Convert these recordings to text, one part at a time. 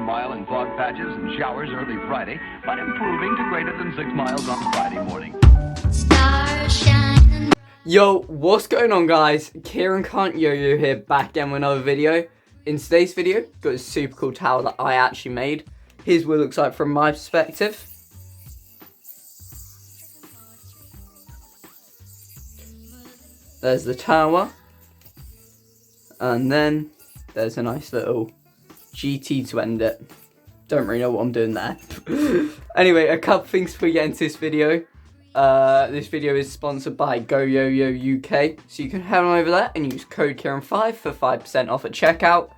mile in fog patches and showers early Friday, but improving to greater than 6 miles on Friday morning. Yo, what's going on, guys? Kieran Cunt Yo-Yo here, back again with another video. In today's video, got a super cool tower that I actually made. Here's what it looks like from my perspective. There's the tower, and then there's a nice little GT to end it. Don't really know what I'm doing there. Anyway, a couple things before we get into this video. This video is sponsored by Yoyo UK, so you can head on over there and use code Kieran5 for 5% off at checkout.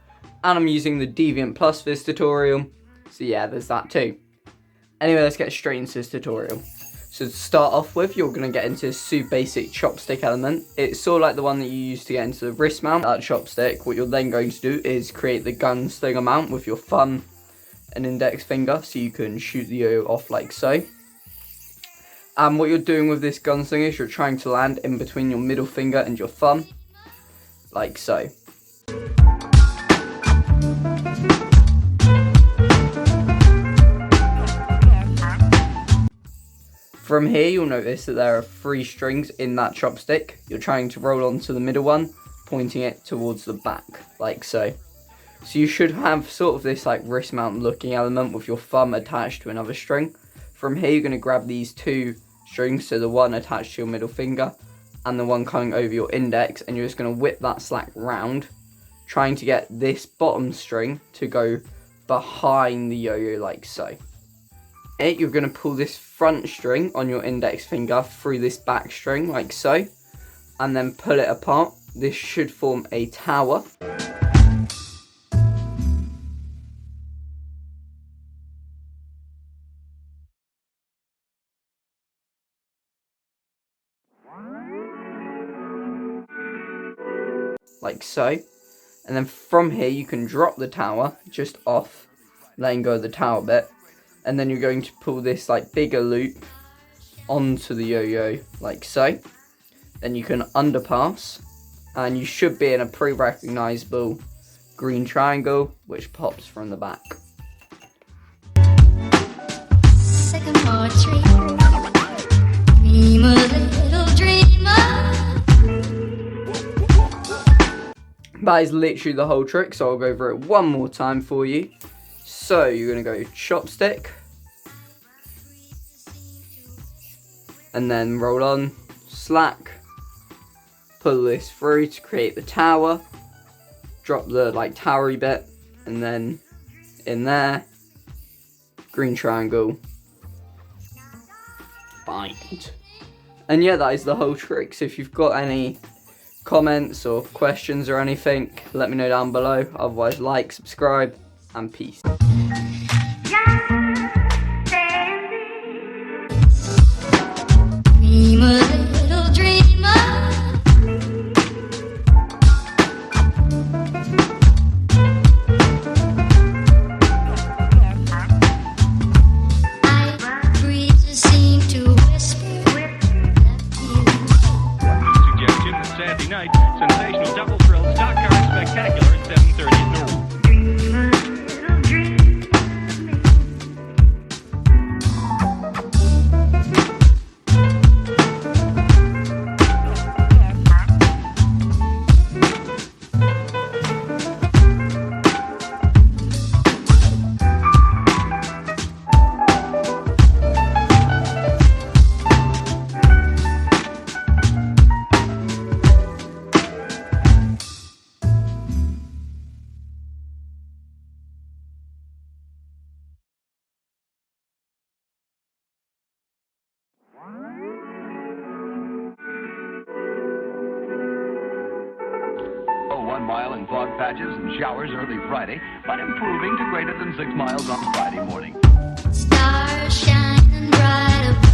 And I'm using the Deviant Plus for this tutorial, so yeah, there's that too. Anyway, let's get straight into this tutorial. So to start off with, you're going to get into this super basic chopstick element. It's sort of like the one that you use to get into the wrist mount. That chopstick, what you're then going to do is create the gunslinger mount with your thumb and index finger, so you can shoot the yo-yo off like so. And what you're doing with this gunslinger is you're trying to land in between your middle finger and your thumb, like so. From here, you'll notice that there are 3 strings in that chopstick. You're trying to roll onto the middle one, pointing it towards the back, like so. So you should have sort of this like wrist mount looking element with your thumb attached to another string. From here, you're going to grab these 2 strings, so the one attached to your middle finger and the one coming over your index, and you're just going to whip that slack round, trying to get this bottom string to go behind the yo-yo like so. You're going to pull this front string on your index finger through this back string like so, and then pull it apart. This should form a tower. Like so. And then from here you can drop the tower just off, letting go of the tower bit. And then you're going to pull this like bigger loop onto the yo-yo like so. Then you can underpass, and you should be in a pre-recognizable green triangle which pops from the back. That is literally the whole trick, so I'll go over it one more time for you. So you're going to go chopstick, and then roll on, slack, pull this through to create the tower, drop the like towery bit, and then in there, green triangle, bind. And yeah, that is the whole trick. So if you've got any comments or questions or anything, let me know down below. Otherwise, like, subscribe, and peace. Sensational double thrill, stock car spectacular at 7:30 at Norwood. Oh, 1 mile in fog patches and showers early Friday, but improving to greater than 6 miles on Friday morning. Stars shining bright above.